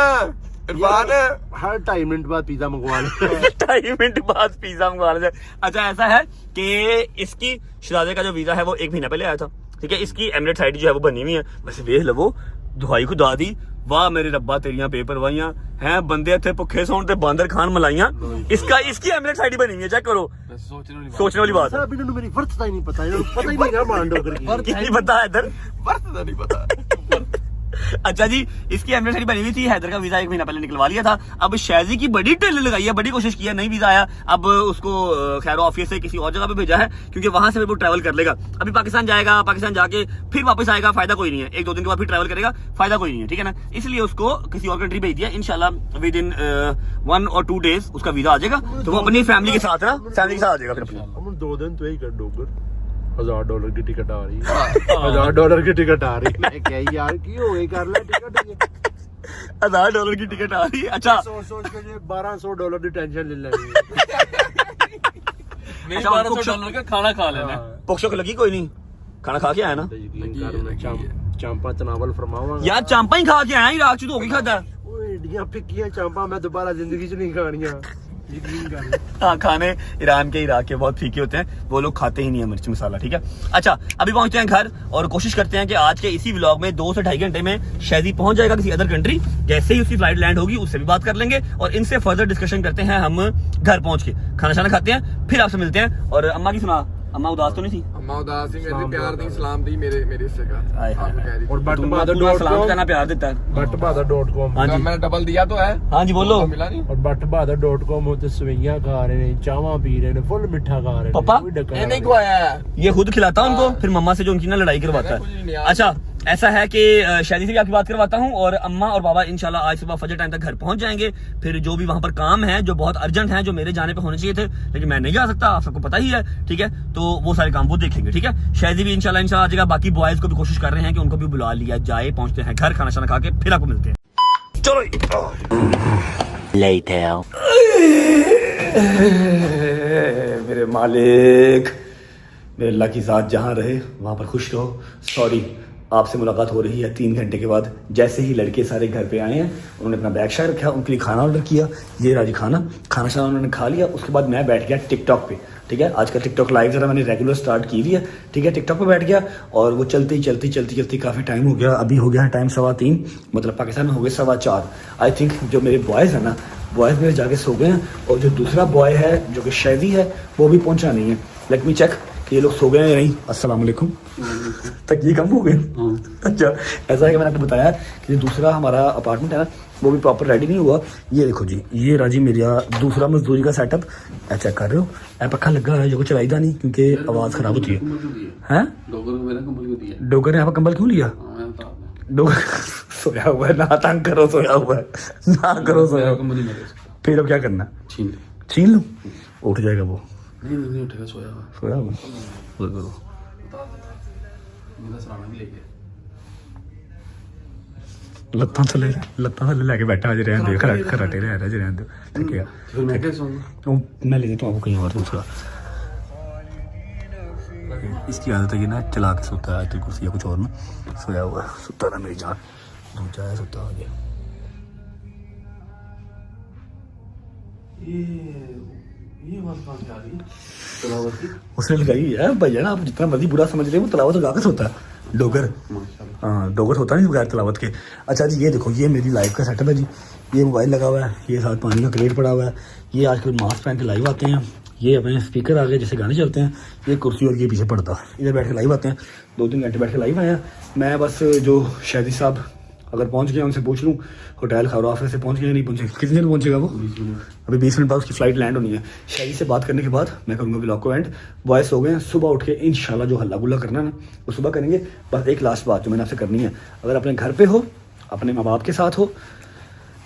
हर 2.5 मिनट बाद पिज़्ज़ा मंगवा ले। 2.5 मिनट बाद पिज़्ज़ा मंगवा ले। अच्छा ऐसा है कि इसकी शहजादे का जो वीजा है वो 1 महीना पहले आया था, ठीक है। इसकी एमिरेट्स आईडी जो है वो बनी हुई है, बस देख लो दुहाई को दादी। वाह मेरे रब्बा तेरियां बेपरवाहियां हैं, बंदे इत्थे भुखे सौण ते बांदर खान मलाइयां। इसकी एमिरेट्स आईडी बनी हुई है, चेक करो। सोचने वाली बात है। अभी इन्होंने मेरी वर्थ ही नहीं पता, पता ही नहीं क्या मान डोगर की नहीं पता है इधर वर्थ तो नहीं पता। अच्छा जी, इसकी एनिवर्सरी बनी हुई थी, हैदर का वीजा 1 महीना पहले निकलवा लिया था। अब शाजी की बड़ी टेल लगाई है, बड़ी कोशिश की है, नहीं वीजा आया। अब उसको खैर ऑफिस से किसी और जगह पे भेजा है, क्योंकि वहां से वो ट्रैवल कर लेगा। अभी पाकिस्तान जाएगा, पाकिस्तान जाके फिर वापस आएगा, फायदा कोई नहीं है। 1-2 दिन के बाद फिर ट्रैवल करेगा, फायदा कोई नहीं है, ठीक है ना। इसलिए उसको किसी और कंट्री भेज दिया। इंशाल्लाह विद इन 1 or 2 days उसका वीजा आ जाएगा, तो वो अपनी फैमिली के साथ आ जाएगा फिर अपनी। हम 2 दिन तो यही कर डोगर। $1000 की टिकट आ रही है। $1000 की टिकट आ रही है। मैं क्या यार की हो गई, कर ले टिकट। $1000 की टिकट आ रही है। अच्छा, सोच के $1200 की टेंशन ले लेनी है। नहीं, $1200 का खाना खा लेना। पोक्शो लगी कोई नहीं, खाना खा के आया ना चांपा तनावल फरमावा यार, चांपा ही खा के आया, इराक च तो होगी खाता। ओए एडियां फिक्कियां चांपा मैं दोबारा जिंदगी च नहीं खानियां। हाँ, खाने ईरान के इराक के बहुत फीके होते हैं, वो लोग खाते ही नहीं है मिर्च मसाला, ठीक है। अच्छा, अभी पहुंचते हैं घर और कोशिश करते हैं कि आज के इसी व्लॉग में 2 से 2.5 घंटे में शादी पहुंच जाएगा किसी अदर कंट्री। जैसे ही उसकी फ्लाइट लैंड होगी उससे भी बात कर लेंगे और इनसे फर्दर डिस्कशन करते हैं हम घर पहुंच के। खाना शाना खाते हैं, फिर आपसे मिलते हैं। और अम्मा की सुना, अम्मा उदास तो नहीं थी? अम्मा उदास ही, मेरे प्यार दी सलाम दी मेरे हिस्से का। और सलाम करना प्यार देता है। बटबहादुर.com हाँ जी, मैंने डबल दिया तो है। हाँ जी बोलो। मिला नहीं। और बटबहादुर.com होते सवैयां खा रहे हैं, चावा पी रहे हैं, फुल मिठा खा रहे हैं। पापा ये नहीं खुआया है, ये खुद खिलाता है उनको, फिर मम्मा से जो उनकी ना लड़ाई करवाता है। अच्छा, ऐसा है कि शादी से भी आपकी बात करवाता हूँ और अम्मा और बाबा इंशाल्लाह आज सुबह फजर टाइम तक घर पहुंच जाएंगे। फिर जो भी वहां पर काम है जो बहुत अर्जेंट है, जो मेरे जाने पे होने चाहिए थे लेकिन मैं नहीं जा सकता, आप सबको पता ही है, ठीक है, तो वो सारे काम वो देखेंगे, ठीक है। शादी भी इंशाल्लाह आ जाएगा। बाकी बॉयज को भी कोशिश कर रहे हैं कि उनको भी बुला लिया जाए। पहुंचते हैं घर, खाना शाना खा के फिर आपको मिलते हैं। चलो Later. मेरे मालिक, मेरे अल्लाह की ज़ात जहाँ रहे वहाँ पर खुश रहो। सॉरी, आपसे मुलाकात हो रही है 3 घंटे के बाद। जैसे ही लड़के सारे घर पे आए हैं, उन्होंने अपना बैग शायद रखा, उनके लिए खाना ऑर्डर किया। ये राजी खाना शाना उन्होंने खा लिया। उसके बाद मैं बैठ गया टिकटॉक पे, ठीक है। आज का टिकटॉक लाइव जरा मैंने रेगुलर स्टार्ट की हुई है, ठीक है। टिकटॉक पे बैठ गया और वो चलती काफ़ी टाइम हो गया। अभी हो गया है टाइम 3:15, मतलब पाकिस्तान में हो गए 4:15। आई थिंक जो मेरे बॉयज़ हैं ना, बॉयज़ मेरे जाके सो गए हैं और जो दूसरा बॉय है जो कि शादी है वो भी पहुंचा नहीं है। लेट मी चेक कि ये लोग सो गए हैं या नहीं। अस्सलाम वालेकुम। तक ये कम हो गए। अच्छा, ऐसा है कि मैंने आपको बताया कि जो दूसरा हमारा अपार्टमेंट है ना, वो भी प्रॉपर रेडी नहीं हुआ। ये देखो जी, ये राजी मेरा दूसरा मजदूरी का सेटअप चेक कर रहे हो। ए पक्का लगा है जो कुछ चलाईदा नहीं क्योंकि आवाज़ खराब होती है। हैं डोगर ने यहाँ पर कंबल क्यों लिया? डोगर सोया हुआ है ना, तंग करो, सोया हुआ है ना, करो सोया हुआ। फिर अब क्या करना? छीन लो, उठ जाएगा वो। नहीं उठेगा, सोया हुआ। ਲੱਤਾਂ ਥੱਲੇ ਲੈ ਕੇ बैठा अज रहने दो, खराटे रह रहा रहने दो, ठीक है। फिर मैं कैसे सोऊंगा? मैं ले देता हूँ आपको कहीं और दूसरा। इसकी आदत है कि ना चला के सोता है, तो कुर्सी या कुछ और ना सोया हुआ है, सुता ना मेरी जान, दूजा है सुता हो गया। ये बात कहाँ से आ रही है? उसने लगाई है भैया ना, आप जितना मर्जी बुरा समझ रहे हो, तलावत लगा के सोता है डोगर। हाँ, डोगर होता नहीं बगैर तलावत के। अच्छा जी, ये देखो, ये मेरी लाइव का सेटअप है जी। ये मोबाइल लगा हुआ है, ये साथ पानी का क्रेट पड़ा हुआ है, ये आजकल मास्क पहन के लाइव आते हैं, ये अपने स्पीकर आगे जैसे गाने चलते हैं, ये कुर्सी और ये पीछे पड़ता, इधर बैठ के लाइव आते हैं। 2-3 घंटे बैठ के लाइव आए हैं। मैं बस जो शादी साहब अगर पहुंच गया उनसे पूछ लूँ होटल खौराफे से पहुंच गया नहीं पहुंचे, कितने दिन पहुंचेगा वो? अभी 20 मिनट बाद उसकी फ्लाइट लैंड होनी है। शादी से बात करने के बाद मैं करूँगा व्लॉग को एंड। बॉयस हो गए हैं, सुबह उठ के इंशाल्लाह जो हल्ला गुल्ला करना है ना वो सुबह करेंगे। बस एक लास्ट बात जो मैंने आपसे करनी है, अगर अपने घर पे हो, अपने माँ बाप के साथ हो,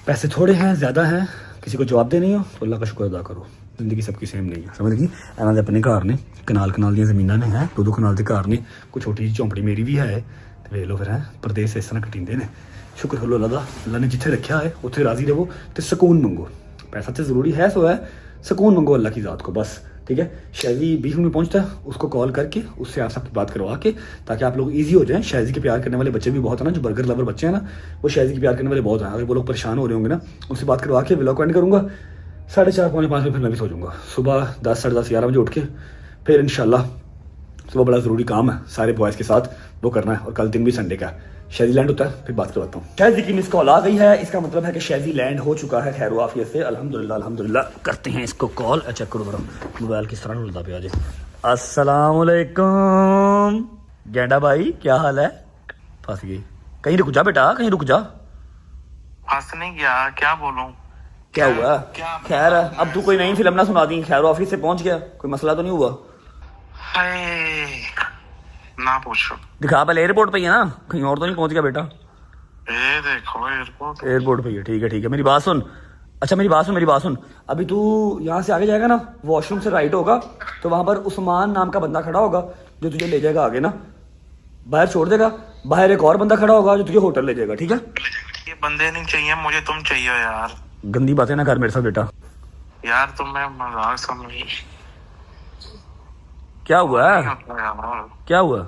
पैसे थोड़े हैं ज़्यादा हैं, किसी को जवाब दे नहीं हो, तो अल्लाह का शुक्र अदा करो। जिंदगी सबकी सेम नहीं है, समझ लगी? इन्होंने अपने घर ने कनाल दी जमीन ने है, 2-2 कनाल के घर ने, कोई छोटी जी झोंपड़ी मेरी भी है, तो वे लो फिर है परदेस इस तरह कटींदे ने। शुक्र करो अल्लाह ने जिथे रखा है उत्थे राजी रहो, तो सुकून मंगो। पैसा तो ज़रूरी है, सो है, सुकून मंगो अल्लाह की ज़ात को बस, ठीक है। शादी 20 मिनट में पहुंचता है, उसको कॉल करके उससे आप सबकी बात करवा के, ताकि आप लोग इजी हो जाएं। शादी के प्यार करने वाले बच्चे भी बहुत है ना, जो बर्गर लवर बच्चे हैं ना, वो शादी के प्यार करने वाले बहुत हैं। अगर वो लोग परेशान हो रहे होंगे ना, उससे बात करवा के व्लॉग एंड करूँगा 4:30-5 बजे, फिर मैं भी सो जाऊँगा। सुबह 10-10:30-11 बजे उठ के फिर इंशाल्लाह सुबह बड़ा ज़रूरी काम है सारे बॉयज़ के साथ, वो करना है। और कल दिन भी संडे का शादी लैंड होता है, फिर बात करवाता हूँ। शादी की मिस कॉल आ गई है, इसका मतलब है कि शादी लैंड हो चुका है खैर वाफियत से, अल्हम्दुलिल्लाह। करते हैं इसको कॉल। चेक करो बड़ा मोबाइल किस तरह उल्टा पे आ जाए। अस्सलाम वालेकुम गेंडा भाई, क्या हाल है? फंस गई कहीं रुक जा बेटा, कहीं रुक जा। फंस नहीं गया, क्या बोलूं? क्या हुआ? खैर अब तू कोई नई फिल्म ना सुना दी। खैर ऑफिस से पहुंच गया, कोई मसला तो नहीं हुआ? हाय, ना पूछो। दिखा पहले, एयरपोर्ट पे ही है ना, कहीं और तो नहीं पहुंच गया बेटा? ये देखो एयरपोर्ट। एयरपोर्ट पे ही है, ठीक है ठीक है। मेरी बात सुन, अच्छा मेरी बात सुन। अभी तू यहाँ से आगे जाएगा ना, वॉशरूम से राइट होगा तो वहां पर उस्मान नाम का बंदा खड़ा होगा जो तुझे ले जाएगा आगे ना, बाहर छोड़ देगा। बाहर एक और बंदा खड़ा होगा जो तुझे होटल ले जाएगा, ठीक है? ये बंदे नहीं चाहिए मुझे, तुम चाहिए हो यार। गंदी बातें ना कर मेरे साथ बेटा। यार तुम्हें मजाक समझी। क्या हुआ? नहीं होता यार, क्या हुआ?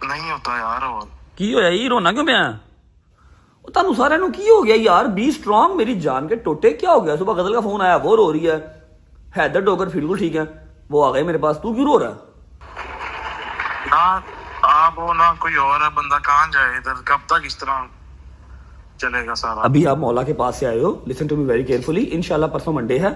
नहीं होता यार। और की होया ये रोना क्यों पिया? तानू सारे नु की हो गया यार? बी स्ट्रांग मेरी जान के टोटे। क्या हो गया? सुबह गजल का फोन आया, वो रो रही है। हैदर डोगर बिल्कुल ठीक है, वो आ गए मेरे पास, तू क्यों रो रहा है? ना आप हो ना कोई और है बंदा, कहाँ जाए इधर, कब तक इस तरह चलेगा सारा? अभी आप मौला के पास से आए हो, listen to me very carefully. इंशाल्लाह परसों मंडे है,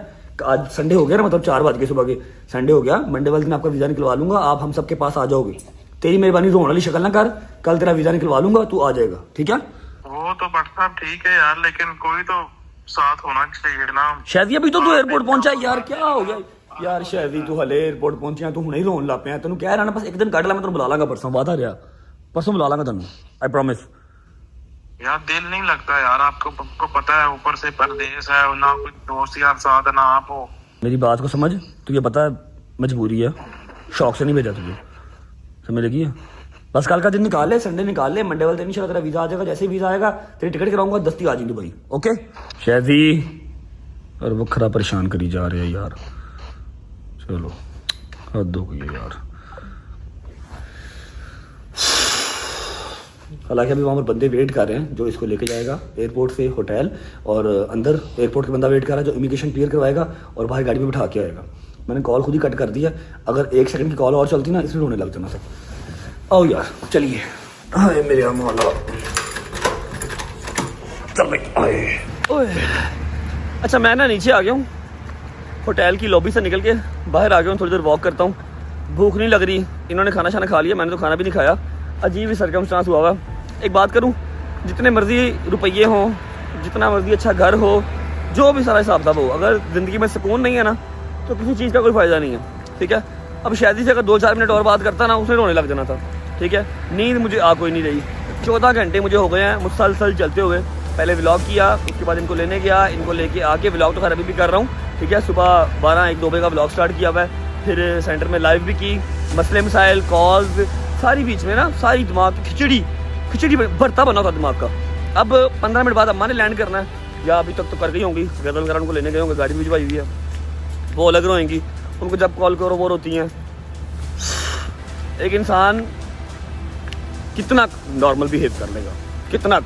आज संडे हो गया ना, मतलब 4 बज के सुबह के संडे हो गया। मंडे वाले दिन आपका वीजा निकलवा लूंगा, आप हम सबके पास आ जाओगे। तेरी मेहरबानी रोने वाली शक्ल ना कर, कल तेरा वीजा निकलवा लूंगा, तू आ जाएगा, ठीक है? वो तो बट साहब ठीक है यार, लेकिन कोई तो साथ होना चाहिए ना। शायद अभी तो तू एयरपोर्ट पहुंचा यार, क्या हो गया यार? शायद तू हले एयरपोर्ट पहुंचा, तू हुणे ही रोन लग पिया। तेन कह रहा ना, बस एक दिन कट ला, मैं तेन बुला लांगा परसों, वादा रहा। परसों बुला लांगा तेन, आई प्रॉमिस। यार दिल नहीं लगता यार, आपको पता है ऊपर से परदेश है, ना कोई दोस्त यार साथ है, ना आप हो। मेरी बात को समझ, तुझे पता है मजबूरी है, शौक से नहीं भेजा तुझे, समझ लगी है? बस कल का दिन निकाल ले, संडे निकाल ले, मंडे वाले दिन इंशाल्लाह तेरा वीजा आ जाएगा। जैसे ही वीजा आएगा तेरी टिकट कराऊंगा, दस्ती आ जाएगी दुबई, ओके? शायदी और वो खरा परेशान करी जा रहे हैं यार, चलो हद हो गई है यार। हालांकि अभी वहाँ पर बंदे वेट कर रहे हैं जो इसको लेके जाएगा एयरपोर्ट से होटल, और अंदर एयरपोर्ट के बंदा वेट कर रहा है जो इमिग्रेशन क्लियर करवाएगा और बाहर गाड़ी में बिठा के आएगा। मैंने कॉल खुद ही कट कर दिया, अगर 1 सेकंड की कॉल और चलती ना, इसलिए रोने लग जाना था। आओ यार चलिए, हाय मेरे मौला, चल आए। ओए अच्छा, मैं ना नीचे आ गया हूँ, होटल की लॉबी से निकल के बाहर आ गया हूँ, थोड़ी देर वॉक करता हूँ। भूख नहीं लग रही, इन्होंने खाना शाना खा लिया, मैंने तो खाना भी नहीं खाया। अजीब ही सर्कमस्टांस हुआ हुआ। एक बात करूं, जितने मर्जी रुपये हों, जितना मर्जी अच्छा घर हो, जो भी सारा हिसाब किताब हो, अगर ज़िंदगी में सुकून नहीं है ना, तो किसी चीज़ का कोई फ़ायदा नहीं है, ठीक है? अब शादी से अगर 2-4 मिनट और बात करता ना, उसने रोने लग जाना था, ठीक है? नींद मुझे आ कोई नहीं रही, 14 घंटे मुझे हो गए हैं मुसलसल चलते हुए। पहले व्लॉग किया, उसके बाद इनको लेने गया, इनको लेके आके व्लॉग तो खैर अभी भी कर रहा हूँ, ठीक है? सुबह 12-1-2 बजे का व्लॉग स्टार्ट किया हुआ है, फिर सेंटर में लाइव भी की, मसले मसाइल कॉल्स सारी बीच में ना, सारी दिमाग की खिचड़ी भरता बना था दिमाग का। अब 15 मिनट बाद अम्मा ने लैंड करना है, या अभी तक तो कर गई होंगी, गजल करान को लेने गए होंगे, गाड़ी भिजवाई हुई है, वो अलग रोएंगी, उनको जब कॉल करो वो रोती हैं। एक इंसान कितना नॉर्मल बिहेव कर लेगा, कितना?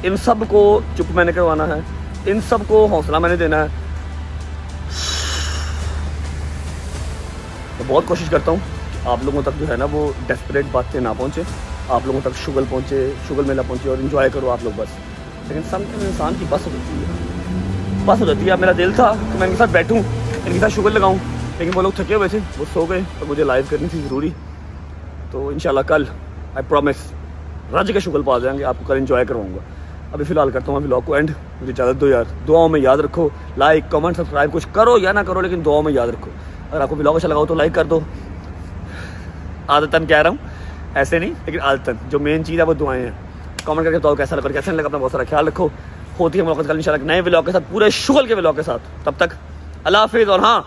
इन सब को चुप मैंने करवाना है, इन सब को हौसला मैंने देना है। तो बहुत कोशिश करता हूँ आप लोगों तक जो है ना वो डेस्परेट बातें ना पहुँचे, आप लोगों तक शुगल पहुँचे, शुगल मेला पहुँचे, और इन्जॉय करो आप लोग बस। लेकिन समटाइम इंसान की बस हो जाती है, बस हो जाती है। अब मेरा दिल था कि मैं इनके साथ बैठूँ, इनके साथ शुगल लगाऊँ, लेकिन वो लोग थके हुए थे, वो सो गए, तो मुझे लाइव करनी थी ज़रूरी। तो इंशाल्लाह कल आई प्रॉमिस रज के शुगल पा जाएंगे, आपको कल इन्जॉय करवाऊँगा। अभी फ़िलहाल करता हूँ व्लॉग को एंड, मुझे इजाज़त दो यार। दुआओं में याद रखो, लाइक कमेंट सब्सक्राइब कुछ करो या ना करो, लेकिन दुआओं में याद रखो। अगर आपको व्लॉग अच्छा लगाओ तो लाइक कर दो, आदतन कह रहा हूँ, ऐसे नहीं, लेकिन आदतन जो मेन चीज़ है वो दुआएं हैं। कमेंट करके बताओ कैसा लगा, कैसा नहीं लगा। अपना बहुत सारा ख्याल रखो, होती है मुलाकात कल इंशाल्लाह नए व्लॉग के साथ, पूरे शुगल के व्लॉग के साथ। तब तक अल्लाह हाफिज़। और हाँ,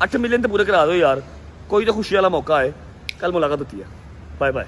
8 मिलियन तो पूरे करा दो यार, कोई तो खुशी वाला मौका है, कल मुलाकात होती है। Bye bye.